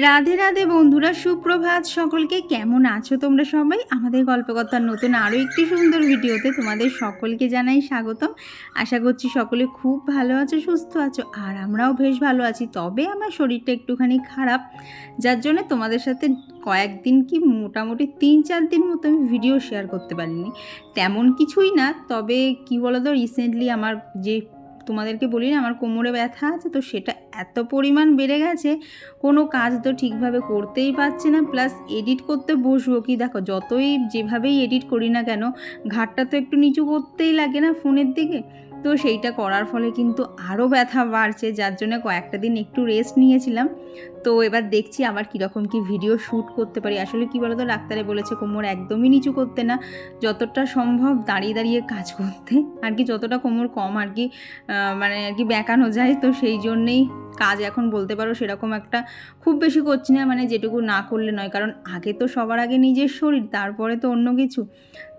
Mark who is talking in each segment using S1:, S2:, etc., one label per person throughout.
S1: রাধে রাধে বন্ধুরা, সুপ্রভাত সকলকে। কেমন আছো তোমরা সবাই? আমাদের গল্পকথার নতুন আরও একটি সুন্দর ভিডিওতে তোমাদের সকলকে জানাই স্বাগতম। আশা করছি সকলে খুব ভালো আছো, সুস্থ আছো, আর আমরাও বেশ ভালো আছি। তবে আমার শরীরটা একটুখানি খারাপ, যার জন্য তোমাদের সাথে কয়েকদিন কি মোটামুটি 3-4 দিন মতো আমি ভিডিও শেয়ার করতে পারিনি। তেমন কিছুই না, তবে কি বলো তো, রিসেন্টলি আমার যে তোমাদেরকে বলি না আমার কোমরে ব্যথা আছে, তো সেটা এত পরিমাণ বেড়ে গেছে, কোনো কাজ তো ঠিকভাবে করতেই পারছি না। প্লাস এডিট করতে বসবো কি, দেখো যতই যেভাবেই এডিট করি না কেন, ঘাটটা তো একটু নিচু করতেই লাগে না ফোনের দিকে, তো সেইটা করার ফলে কিন্তু আরও ব্যথা বাড়ছে, যার জন্য কয়েকটা দিন একটু রেস্ট নিয়েছিলাম। তো এবার দেখছি আবার কীরকম কি ভিডিও শ্যুট করতে পারি। আসলে কি বলতো, ডাক্তারে বলেছে কোমর একদমই নিচু করতে না, যতটা সম্ভব দাঁড়িয়ে দাঁড়িয়ে কাজ করতে, আর কি যতটা কোমর কম আর কি মানে আর কি বেঁকানো যায়। তো সেই জন্যেই কাজ এখন বলতে পারো সেরকম একটা খুব বেশি করছি না, মানে যেটুকু না করলে নয়, কারণ আগে তো সবার আগে নিজের শরীর, তারপরে তো অন্য কিছু।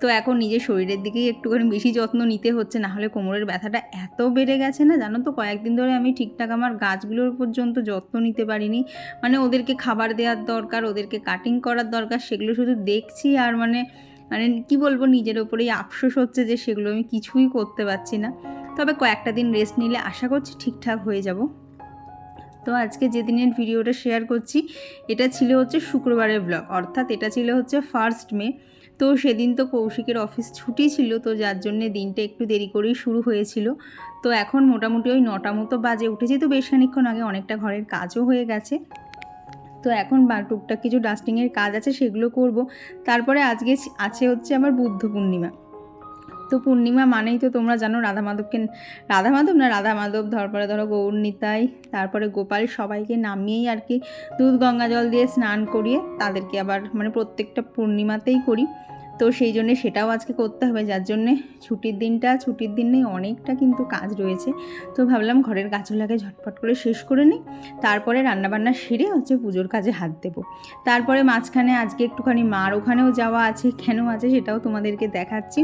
S1: তো এখন নিজের শরীরের দিকেই একটুখানি বেশি যত্ন নিতে হচ্ছে, না হলে কোমরের ব্যথাটা এত বেড়ে গেছে না, জানো তো। কয়েকদিন ধরে আমি ঠিকঠাক আমার গাছগুলোর পর্যন্ত যত্ন নিতে পারিনি। মানে ওদেরকে খাবার দেওয়ার দরকার, ওদেরকে কাটিং করার দরকার, সেগুলো শুধু দেখছি আর মানে মানে কী বলবো, নিজের ওপরেই আফসোস হচ্ছে যে সেগুলো আমি কিছুই করতে পারছি না। তবে কয়েকটা দিন রেস্ট নিলে আশা করছি ঠিকঠাক হয়ে যাব। তো আজকে যে দিনের ভিডিওটা শেয়ার করছি, এটা ছিল হচ্ছে শুক্রবারের ব্লগ, অর্থাৎ এটা ছিল হচ্ছে 1 মে। তো সেদিন তো কৌশিকের অফিস ছুটি ছিল, তো যার জন্যে দিনটা একটু দেরি করেই শুরু হয়েছিল। তো এখন মোটামুটি ওই 9টা মতো বাজে, উঠেছি তো বেশ খানিকক্ষণ আগে, অনেকটা ঘরের কাজও হয়ে গেছে। তো এখন টুকটাক কিছু ডাস্টিংয়ের কাজ আছে, সেগুলো করব। তারপরে আজকে আছে হচ্ছে আমার বুদ্ধ পূর্ণিমা। তো পূর্ণিমা মানেই তো তোমরা জানো রাধা মাধব, তারপরে ধরো গৌর নিতাই, তারপরে গোপাল, সবাইকে নামিয়েই আর কি দুধ গঙ্গা জল দিয়ে স্নান করিয়ে তাদেরকে আবার মানে প্রত্যেকটা পূর্ণিমাতেই করি। তো সেই জন্যে সেটাও আজকে করতে হবে, যার জন্যে ছুটির দিন নেই, অনেকটা কিন্তু কাজ রয়েছে। তো ভাবলাম ঘরের কাজগুলোকে ঝটপট করে শেষ করে নিই, তারপরে রান্নাবান্না সেরে হচ্ছে পুজোর কাজে হাত দেবো। তারপরে মাঝখানে আজকে একটুখানি মার ওখানেও যাওয়া আছে, কেন আছে সেটাও তোমাদেরকে দেখাচ্ছি।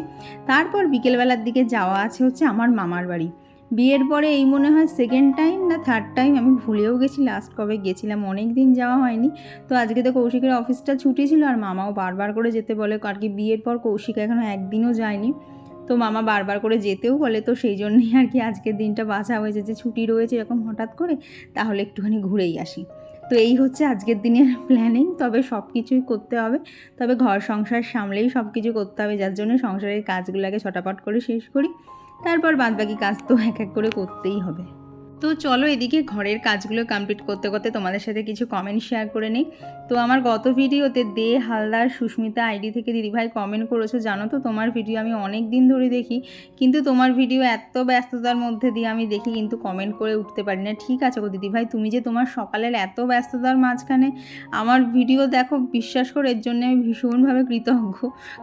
S1: তারপর বিকেলবেলার দিকে যাওয়া আছে হচ্ছে আমার মামার বাড়ি। বিয়ের পরে এই মনে হয় 2nd টাইম না 3rd টাইম, আমি ভুলেও গেছি লাস্ট কবে গেছিলাম, অনেক দিন যাওয়া হয়নি। তো আজকে তো কৌশিকের অফিসটা ছুটি ছিল, আর মামাও বারবার করে যেতে বলে, আর কি বিয়ের পর কৌশিক এখনও একদিনও যায়নি, তো মামা বারবার করে যেতেও বলে। তো সেই জন্যই আর কি আজকের দিনটা বাছা হয়েছে, যে ছুটি রয়েছে এরকম হঠাৎ করে, তাহলে একটুখানি ঘুরেই আসি। তো এই হচ্ছে আজকের দিনের প্ল্যানিং। তবে সব কিছুই করতে হবে, তবে ঘর সংসার সামলেই সব কিছু করতে হবে, যার জন্য সংসারের কাজগুলোকে ছটাপট করে শেষ করি, তারপর বাদবাকি কাজ তো এক এক করে করতেই হবে। তো চলো এদিকে ঘরের কাজগুলো কমপ্লিট করতে করতে তোমাদের সাথে কিছু কমেন্ট শেয়ার করে নিই। তো আমার গত ভিডিওতে দে হালদার সুস্মিতা আইডি থেকে দিদিভাই কমেন্ট করেছো, জানো তো তোমার ভিডিও আমি অনেক দিন ধরে দেখি, কিন্তু তোমার ভিডিও এত ব্যস্ততার মধ্যে দিয়ে আমি দেখি কিন্তু কমেন্ট করে উঠতে পারি না। ঠিক আছে গো দিদিভাই, তুমি যে তোমার সকালের এত ব্যস্ততার মাঝখানে আমার ভিডিও দেখো, বিশ্বাস করো এর জন্য আমি ভীষণভাবে কৃতজ্ঞ।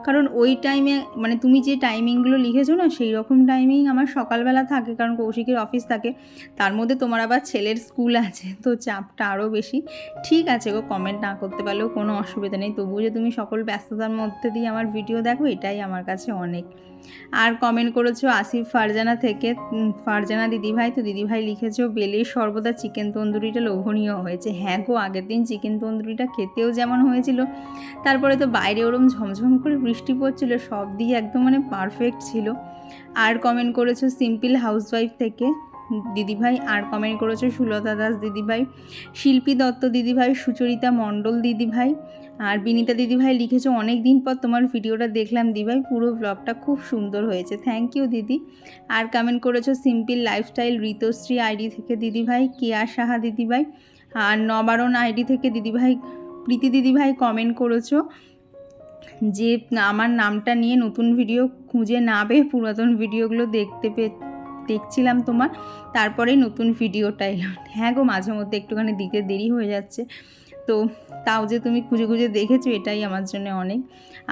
S1: কারণ ওই টাইমে মানে তুমি যে টাইমিংগুলো লিখেছো না, সেই রকম টাইমিং আমার সকালবেলা থাকে, কারণ কৌশিকের অফিস থাকে, তার মধ্যে তোমার আবার ছেলের স্কুল আছে, তো চাপটা আরও বেশি। ঠিক আছে গো, কমেন্ট না করতে পারলেও কোনো অসুবিধা নেই, তবুও যে তুমি সকল ব্যস্ততার মধ্যে দিয়ে আমার ভিডিও দেখো, এটাই আমার কাছে অনেক। আর কমেন্ট করেছো আসিফ ফারজানা থেকে, ফারজানা দিদিভাই, তো দিদিভাই লিখেছো বেলের সর্বদা চিকেন তন্দুরিটা লোভনীয় হয়েছে। হ্যাঁ গো, আগের দিন চিকেন তন্দুরিটা খেতেও যেমন হয়েছিল, তারপরে তো বাইরে ওরম ঝমঝম করে বৃষ্টি পড়ছিল, সব দিয়ে একদম মানে পারফেক্ট ছিল। আর কমেন্ট করেছো সিম্পল হাউসওয়াইফ থেকে দিদিভাই, আর কমেন্ট করেছো সুলতা দাস দিদিভাই, শিল্পী দত্ত দিদিভাই, সুচরিতা মণ্ডল দিদিভাই, আর বিনীতা দিদিভাই লিখেছো অনেক দিন পর তোমার ভিডিওটা দেখলাম দিদিভাই, পুরো ব্লগটা খুব সুন্দর হয়েছে, থ্যাংক ইউ দিদি। আর কমেন্ট করেছো সিম্পল লাইফস্টাইল ঋতুশ্রী আইডি থেকে দিদিভাই, কেয়া সাহা দিদিভাই, আর নবারণ আইডি থেকে দিদিভাই প্রীতি দিদিভাই কমেন্ট করেছো যে আমার নামটা নিয়ে নতুন ভিডিও খুঁজে না পেয়ে পুরাতন ভিডিওগুলো দেখছিলাম তারপরেই নতুন ভিডিওটা এলো। হ্যাঁ গো, মাঝে মধ্যে একটুখানি দিতে দেরি হয়ে যাচ্ছে, তো তাও যে তুমি খুঁজে খুঁজে দেখেছো এটাই আমার জন্য অনেক।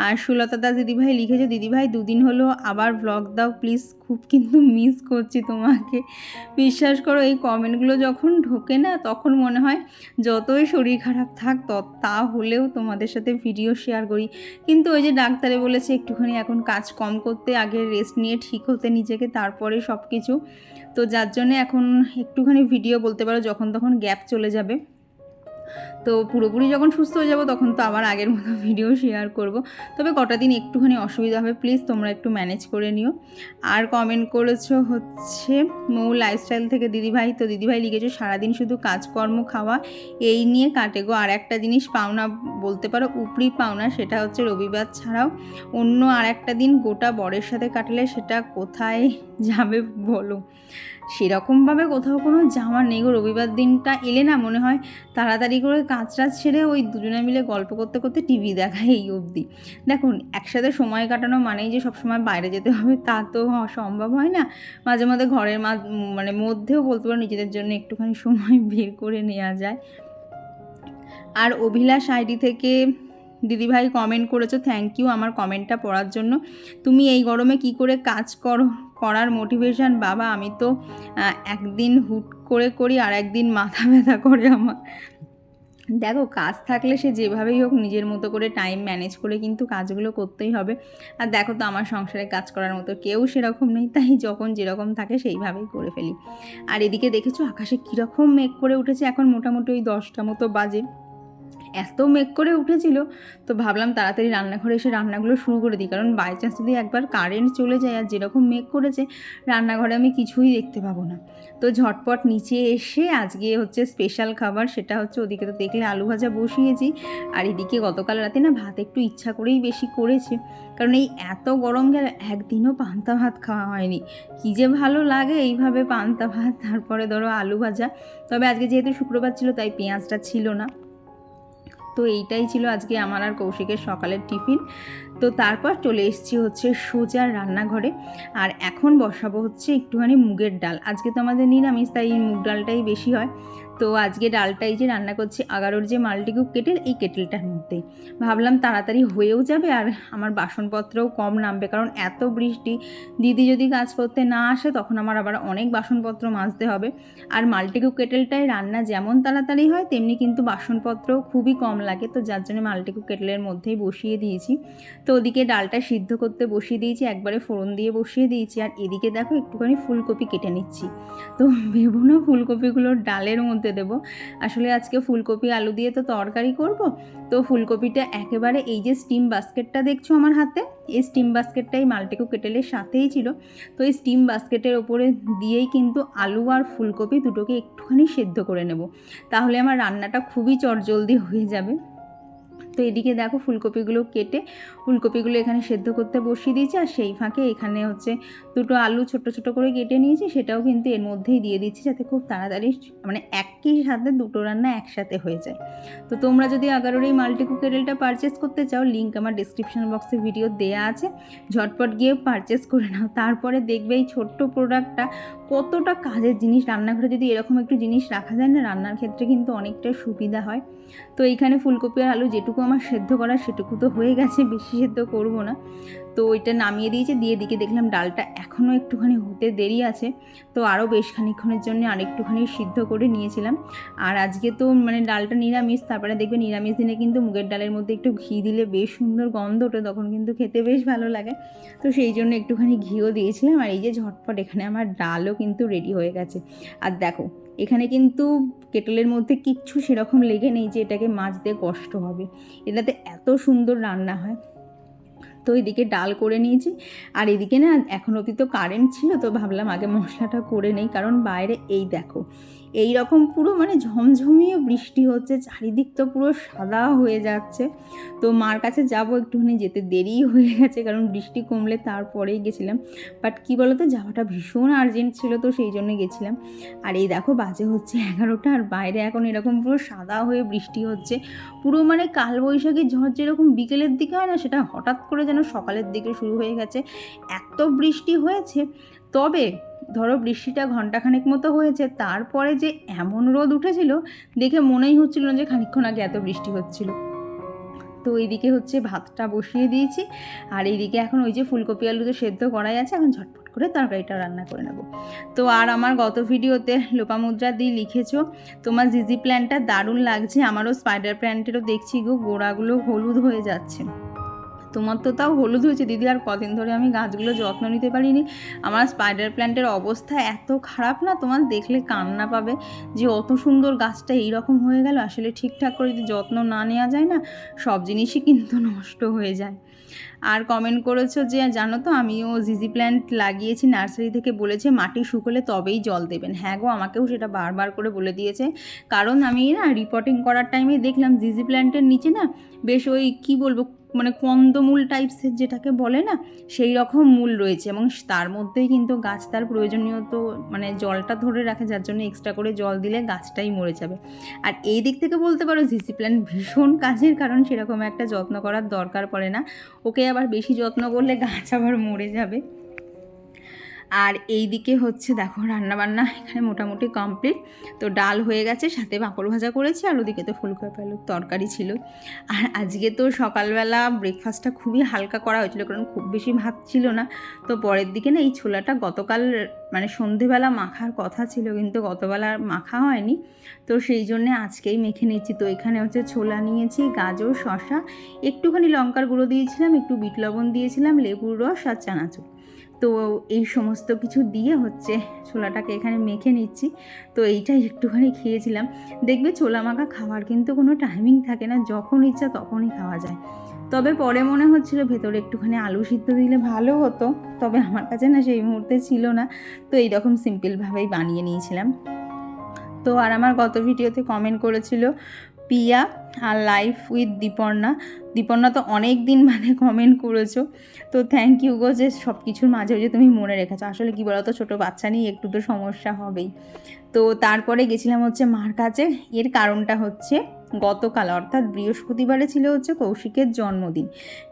S1: আর সুলতা দাস দিদিভাই লিখেছো, দিদিভাই 2 দিন হলো আবার ব্লগ দাও প্লিজ, খুব কিন্তু মিস করছি তোমাকে। বিশ্বাস করো এই কমেন্টগুলো যখন ঢোকে না তখন মনে হয় যতই শরীর খারাপ থাক তা হলেও তোমাদের সাথে ভিডিও শেয়ার করি, কিন্তু ওই যে ডাক্তারে বলেছে একটুখানি এখন কাজ কম করতে, আগে রেস্ট নিয়ে ঠিক হতে নিজেকে, তারপরে সব কিছু। তো যার জন্যে এখন একটুখানি ভিডিও বলতে পারো যখন তখন গ্যাপ চলে যাবে। তো পুরোপুরি যখন সুস্থ হয়ে যাব তখন তো আবার আগের মতো ভিডিও শেয়ার করব। তবে কটা দিন একটুখানি অসুবিধা হবে, প্লিজ তোমরা একটু ম্যানেজ করে নিও। আর কমেন্ট করেছো হচ্ছে মৌ লাইফস্টাইল থেকে দিদিভাই, তো দিদিভাই লিখেছো সারাদিন শুধু কাজকর্ম খাওয়া এই নিয়ে কাটে গো। আর একটা জিনিস পাওনা বলতে পারো, উপরি পাওনা, সেটা হচ্ছে রবিবার ছাড়াও অন্য আর একটা দিন গোটা বরের সাথে কাটলে সেটা কোথায় যাবে বলো। সেরকমভাবে কোথাও কোনো যাওয়া নেই গো। রবিবার দিনটা এলে না মনে হয় তাড়াতাড়ি করে কাজ টাজ ছেড়ে ওই দুজনে মিলে গল্প করতে করতে টিভি দেখা, এই অবধি। দেখুন একসাথে সময় কাটানো মানেই যে সবসময় বাইরে যেতে হবে তা তো সম্ভব হয় না। মাঝে মাঝে ঘরের মানে মধ্যেও বলতে পারো নিজেদের জন্য একটুখানি সময় বের করে নেওয়া যায়। আর অভিলাষ আইডি থেকে দিদিভাই কমেন্ট করেছো, থ্যাংক ইউ আমার কমেন্টটা পড়ার জন্য। তুমি এই গরমে কি করে কাজ করার মোটিভেশন বাবা, আমি তো একদিন হুট করে করি আর একদিন মাথা ব্যথা করে আমার। দেখো কাজ থাকলে সে যেভাবেই হোক নিজের মতো করে টাইম ম্যানেজ করে কিন্তু কাজগুলো করতেই হবে। আর দেখো তো আমার সংসারে কাজ করার মতো কেউ সেরকম নেই, তাই যখন যেরকম থাকে সেইভাবেই করে ফেলি। আর এদিকে দেখেছো আকাশে কীরকম মেঘ করে উঠেছে, এখন মোটামুটি ওই 10টা মতো বাজে। এত মেঘ করে উঠেছিল তো ভাবলাম তাড়াতাড়ি রান্নাঘরে এসে রান্নাগুলো শুরু করে দিই, কারণ বাই চান্স যদি একবার কারেন্ট চলে যায় আর যেরকম মেঘ করেছে রান্নাঘরে আমি কিছুই দেখতে পাবো না। তো ঝটপট নিচে এসে আজকে হচ্ছে স্পেশাল খাবার, সেটা হচ্ছে ওদিকে তো দেখলে আলু ভাজা বসিয়েছি, আর এদিকে গতকাল রাতে না ভাত একটু ইচ্ছা করেই বেশি করেছি, কারণ এই এত গরম গেলে একদিনও পান্তা ভাত খাওয়া হয়নি। কী যে ভালো লাগে এইভাবে পান্তা ভাত, তারপরে ধরো আলু ভাজা। তবে আজকে যেহেতু শুক্রবার ছিল তাই পেঁয়াজটা ছিল না। তো এইটাই ছিল আজকে আমার আর কৌশিকের সকালের টিফিন। তো তারপর চলে এসেছি হচ্ছে সোজা রান্নাঘরে, আর এখন বসাবো হচ্ছে একটুখানি মুগের ডাল। আজকে তো আমাদের নিরামিষ, তাই মুগ ডালটাই বেশি হয়। তো আজকে ডালটাই যে রান্না করছি 11-র যে মাল্টিকুক কেটেল, এই কেটেলটার মধ্যেই। ভাবলাম তাড়াতাড়ি হয়েও যাবে আর আমার বাসনপত্রও কম নামবে, কারণ এত বৃষ্টি, দিদি যদি কাজ করতে না আসে তখন আমার আবার অনেক বাসনপত্র মাজতে হবে। আর মাল্টিকুক কেটেলটায় রান্না যেমন তাড়াতাড়ি হয় তেমনি কিন্তু বাসনপত্রও খুবই কম লাগে, তো যার জন্য মাল্টিকুক কেটেলের মধ্যেই বসিয়ে দিয়েছি। তো ওদিকে ডালটা সিদ্ধ করতে বসিয়ে দিয়েছি, একবারে ফোড়ন দিয়ে বসিয়ে দিয়েছি। আর এদিকে দেখো একটুখানি ফুলকপি কেটে নিচ্ছি। তো ভেবো না ফুলকপিগুলো ডালের মধ্যে দেবো, আসলে আজকে ফুলকপি আলু দিয়ে তো তরকারি করব। তো ফুলকপিটা একেবারে এই যে স্টিম বাস্কেটটা দেখছো আমার হাতে, এই স্টিম বাস্কেটটাই মাল্টিকুক কেটেলের সাথেই ছিল। তো এই স্টিম বাস্কেটের ওপরে দিয়েই কিন্তু আলু আর ফুলকপি দুটোকে একটুখানি সেদ্ধ করে নেব, তাহলে আমার রান্নাটা খুবই চটজলদি হয়ে যাবে। তো এদিকে দেখো ফুলকপিগুলো কেটে ফুলকপিগুলো এখানে সেদ্ধ করতে বসিয়ে দিয়েছি, আর সেই ফাঁকে এখানে হচ্ছে দুটো আলু ছোট ছোট করে কেটে নিয়েছি, সেটাও কিন্তু এর মধ্যেই দিয়ে দিচ্ছি যাতে খুব তাড়াতাড়ি মানে একই সাথে দুটো রান্না একসাথে হয়ে যায়। তো তোমরা যদি 11-র এই মাল্টিকুক কেটেলটা পারচেস করতে চাও, লিঙ্ক আমার ডিসক্রিপশন বক্সে ভিডিও দেওয়া আছে, ঝটপট গিয়ে পারচেস করে নাও। তারপরে দেখবে এই ছোট্ট প্রোডাক্টটা কতটা কাজের জিনিস, রান্নাঘরে যদি এরকম একটু জিনিস রাখা যায় না রান্নার ক্ষেত্রে কিন্তু অনেকটাই সুবিধা হয়। তো এইখানে ফুলকপি আর আলু যেটুকু আমার সেদ্ধ করার সেটুকু তো হয়ে গেছে, বেশি সেদ্ধ করব না। তো ওইটা নামিয়ে দিয়েছে, দিয়ে দিকে দেখলাম ডালটা এখনও একটুখানি হতে দেরি আছে, তো আরও বেশ খানিকক্ষণের জন্য আরেকটুখানি সিদ্ধ করে নিয়েছিলাম। আর আজকে তো মানে ডালটা নিরামিষ, তারপরে দেখবে নিরামিষ দিনে কিন্তু মুগের ডালের মধ্যে একটু ঘি দিলে বেশ সুন্দর গন্ধ ওঠে, তখন কিন্তু খেতে বেশ ভালো লাগে। তো সেই জন্য একটুখানি ঘিও দিয়েছিলাম। আর এই যে ঝটপট এখানে আমার ডালও কিন্তু রেডি হয়ে গেছে। আর দেখো এখানে কিন্তু কেটলের মধ্যে কিচ্ছু সেরকম লেগে নেই যে এটাকে মাজতে কষ্ট হবে, এটাতে এত সুন্দর রান্না হয়। তো এদিকে ডাল করে নিয়েছি, আর এদিকে না এখন অবধি তো কারেন্ট ছিল, তো ভাবলাম আগে মশলাটা করে নেই, কারণ বাইরে এই দেখো এই রকম পুরো মানে ঝমঝমিয়ে বৃষ্টি হচ্ছে, চারিদিক তো পুরো সাদা হয়ে যাচ্ছে। তো মার কাছে যাব, একটুখানি যেতে দেরি হয়ে গেছে কারণ বৃষ্টি কমলে তারপরেই গেছিলাম। বাট কী বলো তো, যাওয়াটা ভীষণ আর্জেন্ট ছিল, তো সেই জন্য গেছিলাম। আর এই দেখো বাজে হচ্ছে 11টা, আর বাইরে এখন এরকম পুরো সাদা হয়ে বৃষ্টি হচ্ছে, পুরো মানে কালবৈশাখী ঝড় যেরকম বিকেলের দিকে হয় না, সেটা হঠাৎ করে যেন সকালের দিকে শুরু হয়ে গেছে, এত বৃষ্টি হয়েছে। তবে ধরো বৃষ্টিটা ঘন্টাখানেক মতো হয়েছে, তারপরে যে এমন রোদ উঠেছিল দেখে মনেই হচ্ছিল না যে খানিকক্ষণ আগে এত বৃষ্টি হচ্ছিল। তো এইদিকে হচ্ছে ভাতটা বসিয়ে দিয়েছি, আর এইদিকে এখন ওই যে ফুলকপি আলু তো সেদ্ধ করাই আছে, এখন ঝটপট করে তরকারিটা রান্না করে নেব। তো আর আমার গত ভিডিওতে লোপামুদ্রা দি লিখেছো তোমার জিজি প্ল্যান্টটা দারুণ লাগছে, আমারও স্পাইডার প্ল্যান্টেরও দেখছি গো গোড়াগুলো হলুদ হয়ে যাচ্ছে। তোমার তো তাও হলুদ হয়েছে দিদি, আর কদিন ধরে আমি গাছগুলো যত্ন নিতে পারিনি। আমার স্পাইডার প্ল্যান্টের অবস্থা এত খারাপ না, তোমার দেখলে কান্না পাবে যে অত সুন্দর গাছটা এইরকম হয়ে গেল। আসলে ঠিকঠাক করে যদি যত্ন না নেওয়া যায় না, সব জিনিসই কিন্তু নষ্ট হয়ে যায়। আর কমেন্ট করেছো যে জানো তো আমিও জিজি প্ল্যান্ট লাগিয়েছি, নার্সারি থেকে বলেছে মাটি শুকোলে তবেই জল দেবেন। হ্যাঁ গো, আমাকেও সেটা বারবার করে বলে দিয়েছে, কারণ আমি না রিপোর্টিং করার টাইমে দেখলাম জিজি প্ল্যান্টের নিচে না বেশ ওই কী বলবো মানে কন্দমূল টাইপসের যেটাকে বলে না, সেই রকম মূল রয়েছে, এবং তার মধ্যেই কিন্তু গাছ তার প্রয়োজনীয় তো মানে জলটা ধরে রাখে, যার জন্য এক্সট্রা করে জল দিলে গাছটাই মরে যাবে। আর এই দিক থেকে বলতে পারো জিজি প্ল্যান্ট ভীষণ কাজের, কারণ সেরকম একটা যত্ন করার দরকার পড়ে না, ওকে আবার বেশি যত্ন করলে গাছ আবার মরে যাবে। আর এই দিকে হচ্ছে দেখো রান্নাবান্না এখানে মোটামুটি কমপ্লিট। তো ডাল হয়ে গেছে, সাথে পাঁপড় ভাজা করেছি, আর ওদিকে তো ফুলকপি আলুর তরকারি ছিল। আর আজকে তো সকালবেলা ব্রেকফাস্টটা খুবই হালকা করা হয়েছিল, কারণ খুব বেশি ভাত ছিল না। তো পরের দিকে না এই ছোলাটা গতকাল মানে সন্ধেবেলা মাখার কথা ছিল, কিন্তু গতবেলা মাখা হয়নি, তো সেই জন্যে আজকেই মেখে নিচ্ছি। তো এখানে হচ্ছে ছোলা নিয়েছি, গাজর, শসা, একটুখানি লঙ্কার গুঁড়ো দিয়েছিলাম, একটু বিট লবণ দিয়েছিলাম, লেবুর রস আর চানাচুর। তো এই সমস্ত কিছু দিয়ে হচ্ছে ছোলাটাকে এখানে মেখে নিচ্ছি। তো এইটাই একটুখানি খেয়েছিলাম। দেখবে ছোলা মাখা খাওয়ার কিন্তু কোনো টাইমিং থাকে না, যখন ইচ্ছা তখনই খাওয়া যায়। তবে পরে মনে হচ্ছিল ভেতরে একটুখানি আলু সিদ্ধ দিলে ভালো হতো, তবে আমার কাছে না সেই মুহূর্তে ছিল না, তো এইরকম সিম্পলভাবেই বানিয়ে নিয়েছিলাম। তো আর আমার গত ভিডিওতে কমেন্ট করেছিল পিয়া আর লাইফ উইথ দীপর্ণা। দীপর্ণা তো অনেক দিন মানে কমেন্ট করেছো, তো থ্যাংক ইউ গো যে সব কিছুর মাঝে যে তুমি মনে রেখেছো। আসলে কী বলো তো, ছোটো বাচ্চা নিয়ে একটু তো সমস্যা হবেই। তো তারপরে গেছিলাম হচ্ছে মার কাছে। এর কারণটা হচ্ছে গতকাল অর্থাৎ বৃহস্পতিবারে ছিল হচ্ছে কৌশিকের জন্মদিন,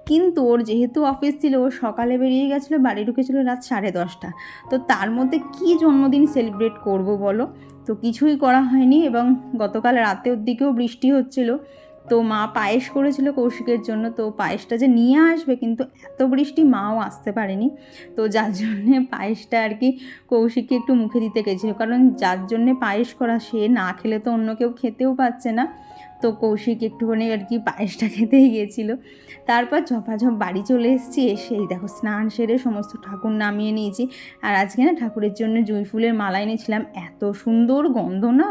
S1: কিন্তু ওর যেহেতু অফিস ছিল, ও সকালে বেরিয়ে গেছিলো, বাড়ি ঢুকেছিলো রাত 10:30। তো তার মধ্যে কি জন্মদিন সেলিব্রেট করব বলো, তো কিছুই করা হয়নি। এবং গতকাল রাতের দিকেও বৃষ্টি হচ্ছিল, তো মা পায়েস করেছিল কৌশিকের জন্য, তো পায়েসটা যে নিয়ে আসবে, কিন্তু এত বৃষ্টি মাও আসতে পারেনি। তো যার জন্যে পায়েসটা আর কি কৌশিককে একটু মুখে দিতে গেছিলো, কারণ যার জন্যে পায়েস করা সে না খেলে তো অন্য কেউ খেতেও পাচ্ছে না। তো কৌশিক একটুখানি আর কি পায়েসটা খেতেই গিয়েছিলো। তারপর ঝপাঝপ বাড়ি চলে এসেছি, এসেই দেখো স্নান সেরে সমস্ত ঠাকুর নামিয়ে নিয়েছি। আর আজকে না ঠাকুরের জন্য জুঁই ফুলের মালা এনেছিলাম, এত সুন্দর গন্ধ না।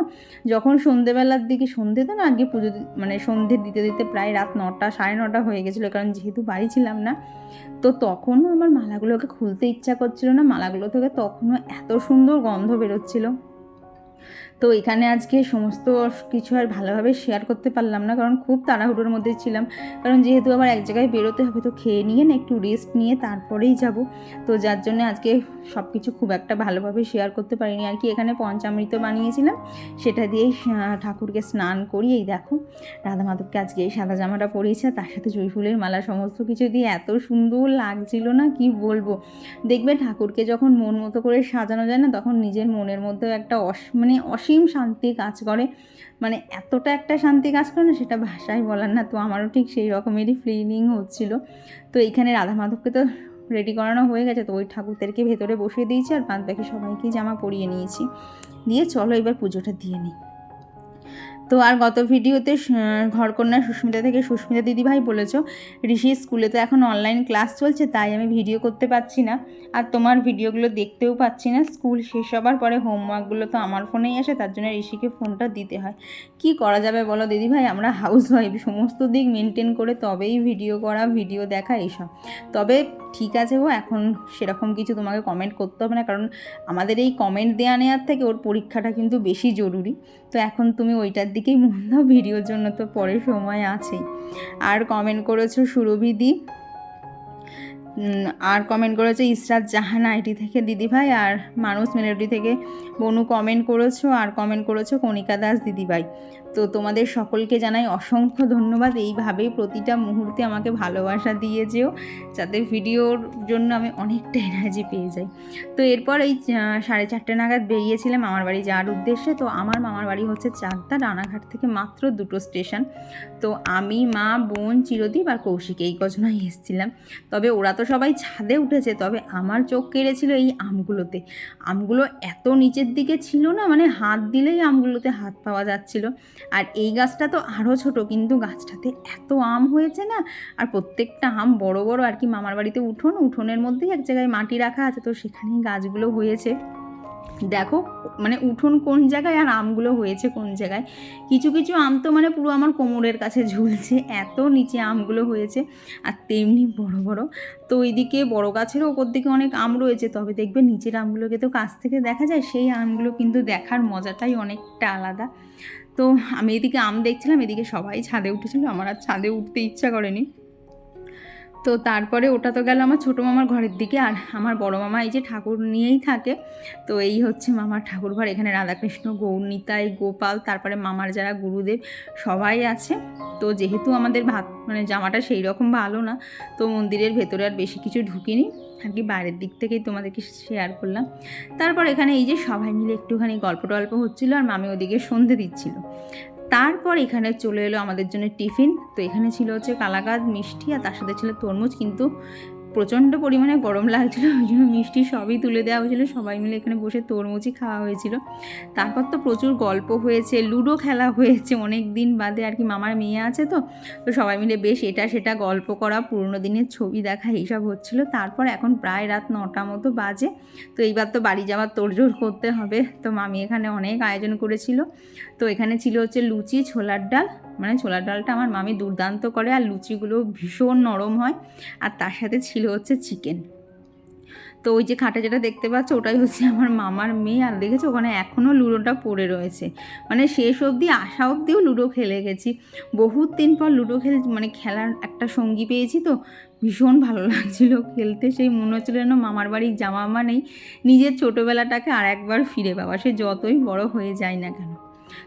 S1: যখন সন্ধেবেলার দিকে, সন্ধে তো না আগে পুজো মানে সন্ধে দিতে দিতে প্রায় রাত 9টা 9:30 হয়ে গেছিলো, কারণ যেহেতু বাড়ি ছিলাম না, তো তখনও আমার মালাগুলোকে খুলতে ইচ্ছা করছিল না। মালাগুলো থেকে তখনও এত সুন্দর গন্ধ বেরোচ্ছিলো। তো এখানে আজকে সমস্ত কিছু আর ভালোভাবে শেয়ার করতে পারলাম না, কারণ খুব তাড়াহুড়োর মধ্যে ছিলাম, কারণ যেহেতু আবার এক জায়গায় বেরোতে হবে, তো খেয়ে নিয়ে না একটু রেস্ট নিয়ে তারপরেই যাব। তো যার জন্য আজকে সব কিছু খুব একটা ভালোভাবে শেয়ার করতে পারিনি আর কি। এখানে পঞ্চামৃত বানিয়েছিলাম, সেটা দিয়েই ঠাকুরকে স্নান করি। এই দেখো রাধা মাধবকে আজকে এই সাদা জামাটা পরিয়েছে, তার সাথে জুঁই ফুলের মালা সমস্ত কিছু দিয়ে এত সুন্দর লাগছিল না, কি বলবো। দেখবে ঠাকুরকে যখন মন মতো করে সাজানো যায় না, তখন নিজের মনের মধ্যেও একটা মানে অসীম শান্তি কাজ করে, মানে এতটা একটা শান্তি কাজ করে না, সেটা ভাষায় বলার না। তো আমারও ঠিক সেই রকমেরই ফিলিং হচ্ছিল। তো এইখানে রাধা মাধবকে তো রেডি করানো হয়ে গেছে, তো ওই ঠাকুরদেরকে ভেতরে বসিয়ে দিয়েছি, আর বাদ বাকি সবাইকেই জামা পরিয়ে নিয়েছি। দিয়ে চলো এবার পুজোটা দিয়ে নিই। তো আর গত ভিডিওতে ঘরকন্যা সুস্মিতা থেকে সুস্মিতা দিদিভাই বলেছো ঋষির স্কুলে তো এখন অনলাইন ক্লাস চলছে, তাই আমি ভিডিও করতে পারছি না, আর তোমার ভিডিওগুলো দেখতেও পাচ্ছি না। স্কুল শেষ হবার পরে হোমওয়ার্কগুলো তো আমার ফোনেই আসে, তার জন্য ঋষিকে ফোনটা দিতে হয়। কি করা যাবে বলো দিদিভাই, আমরা হাউস ওয়াইফ, সমস্ত দিক মেনটেন করে তবেই ভিডিও করা, ভিডিও দেখা এইসব। তবে ঠিক আছে ও, এখন সেরকম কিছু তোমাকে কমেন্ট করতে হবে না, কারণ আমাদের এই কমেন্ট দেওয়া নেওয়ার থেকে ওর পরীক্ষাটা কিন্তু বেশি জরুরি। তো এখন তুমি ওইটার দিকেই মন দাও, ভিডিওর জন্য তো পরে সময় আছেই। আর কমেন্ট করেছো সুরভিদি, আর কমেন্ট করেছে ইসরাত জাহান আইটি থেকে দিদিভাই, আর মানুষ মেলোডি থেকে বনু কমেন্ট করেছো, আর কমেন্ট করেছো কণিকা দাস দিদিভাই। তো তোমাদের সকলকে জানাই অসংখ্য ধন্যবাদ, এইভাবেই প্রতিটা মুহূর্তে আমাকে ভালোবাসা দিয়ে যেও, যাতে ভিডিওর জন্য আমি অনেকটা এনার্জি পেয়ে যাই। তো এরপর এই 4:30 নাগাদ বেরিয়েছিলাম মামার বাড়ি যাওয়ার উদ্দেশ্যে। তো আমার মামার বাড়ি হচ্ছে চাকদা, রানাঘাট থেকে মাত্র 2টো স্টেশন। তো আমি, মা, বোন, চিরদীপ আর কৌশিক এই কজনই এসেছিলাম। তবে ওরা তো সবাই ছাদে উঠেছে, তবে আমার চোখ কেড়েছিল এই আমগুলোতে। আমগুলো এত নিচের দিকে ছিল না, মানে হাত দিলেই আমগুলোতে হাত পাওয়া যাচ্ছিল। আর এই গাছটা তো আরও ছোট, কিন্তু গাছটাতে এত আম হয়েছে না। আর প্রত্যেকটা আম বড় বড় আর কি। মামার বাড়িতে উঠোনের মধ্যেই এক জায়গায় মাটি রাখা আছে, তো সেখানেই গাছগুলো হয়েছে। দেখো মানে উঠোন কোন জায়গায় আর আমগুলো হয়েছে কোন জায়গায়। কিছু কিছু আম তো মানে পুরো আমার কোমরের কাছে ঝুলছে, এত নিচে আমগুলো হয়েছে, আর তেমনি বড় বড়। তো ওইদিকে বড় গাছেরও ওপর দিকে অনেক আম রয়েছে, তবে দেখবে নিচের আমগুলোকে তো কাছ থেকে দেখা যায়, সেই আমগুলো কিন্তু দেখার মজাটাই অনেকটা আলাদা। তো আমি এদিকে আম দেখছিলাম, এদিকে সবাই ছাদে উঠেছিল, আমার আর ছাদে উঠতে ইচ্ছা করেনি। তো তারপরে ওটা তো গেল আমার ছোটো মামার ঘরের দিকে। আর আমার বড় মামা এই যে ঠাকুর নিয়েই থাকে, তো এই হচ্ছে মামার ঠাকুর ঘর। এখানে রাধাকৃষ্ণ, গৌরনিতাই, গোপাল, তারপরে মামার যারা গুরুদেব সবাই আছে। তো যেহেতু আমাদের মানে জামাটা সেই রকম ভালো না, তো মন্দিরের ভেতরে আর বেশি কিছু ঢুকিনি আর কি, বাইরের দিক থেকেই তোমাদেরকে শেয়ার করলাম। তারপর এখানে এই যে সবাই মিলে একটুখানি গল্প টল্প হচ্ছিলো, আর মামি ওদিকে সন্ধে দিচ্ছিল। তারপর এখানে চলে এলো আমাদের জন্য টিফিন। তো এখানে ছিল হচ্ছে কালাকাঁদ, মিষ্টি, আর তার সাথে ছিল তরমুজ। কিন্তু প্রচণ্ড পরিমাণে গরম লাগছিলো, ওই জন্য মিষ্টি সবই তুলে দেওয়া হয়েছিলো, সবাই মিলে এখানে বসে তরমুজই খাওয়া হয়েছিল। তারপর তো প্রচুর গল্প হয়েছে, লুডো খেলা হয়েছে অনেক দিন বাদে আর কি। মামার মেয়ে আছে তো সবাই মিলে বেশ এটা সেটা গল্প করা, পুরনো দিনের ছবি দেখা, এইসব হচ্ছিলো। তারপর এখন প্রায় রাত 9টা মতো বাজে। তো এইবার তো বাড়ি যাওয়ার তোড়জোড় করতে হবে। তো মামি এখানে অনেক আয়োজন করেছিল। তো এখানে ছিল হচ্ছে লুচি, ছোলার ডাল, মানে ছোলার ডালটা আমার মামি দুর্দান্ত করে, আর লুচিগুলো ভীষণ নরম হয়। আর তার সাথে ছিল হচ্ছে চিকেন। তো ওই যে খাটে যেটা দেখতে পাচ্ছ ওটাই হচ্ছে আমার মামার মেয়ে। আর দেখেছো ওখানে এখনও লুডোটা পড়ে রয়েছে, মানে শেষ অবধি আসা অবধিও লুডো খেলে গেছি। বহুত দিন পর লুডো মানে খেলার একটা সঙ্গী পেয়েছি, তো ভীষণ ভালো লাগছিল খেলতে। সেই মনে হচ্ছিল যেন মামার বাড়ির জামা নেই, নিজের ছোটোবেলাটাকে আর একবার ফিরে পাওয়া, সে যতই বড় হয়ে যায় না কেন।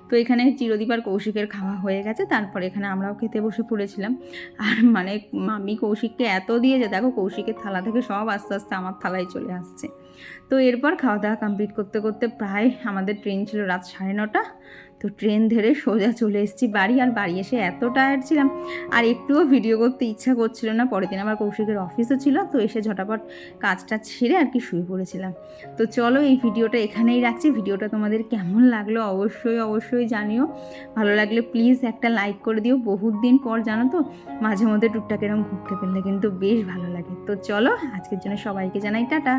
S1: তো এখানে চিরদীপ আর কৌশিকের খাওয়া হয়ে গেছে, তারপরে এখানে আমরাও খেতে বসে পড়েছিলাম। আর মানে মামি কৌশিককে এত দিয়েছে, দেখো কৌশিকের থালা থেকে সব আস্তে আস্তে আমার থালায় চলে আসছে। তো এরপর খাওয়া দাওয়া কমপ্লিট করতে করতে প্রায় আমাদের ট্রেন ছিল রাত 9:30। তো ট্রেন ধরে সোজা চলে এসেছি বাড়ি। আর বাড়ি এসে এত টায়ার্ড ছিলাম, আর একটুও ভিডিও করতে ইচ্ছা করছিল না। পরের দিন আমার কৌশিকের অফিসও ছিল, তো এসে ঝটাপট কাজটা ছেড়ে আর কি শুয়ে পড়েছিলাম। তো চলো এই ভিডিওটা এখানেই রাখছি। ভিডিওটা তোমাদের কেমন লাগলো অবশ্যই জানিও। ভালো লাগলে প্লিজ একটা লাইক করে দিও। বহুত দিন পর জানো তো মাঝে মধ্যে টুকটাক এরকম ঘুরতে পেলে কিন্তু বেশ ভালো লাগে। তো চলো আজকের জন্য সবাইকে জানাই টাটা।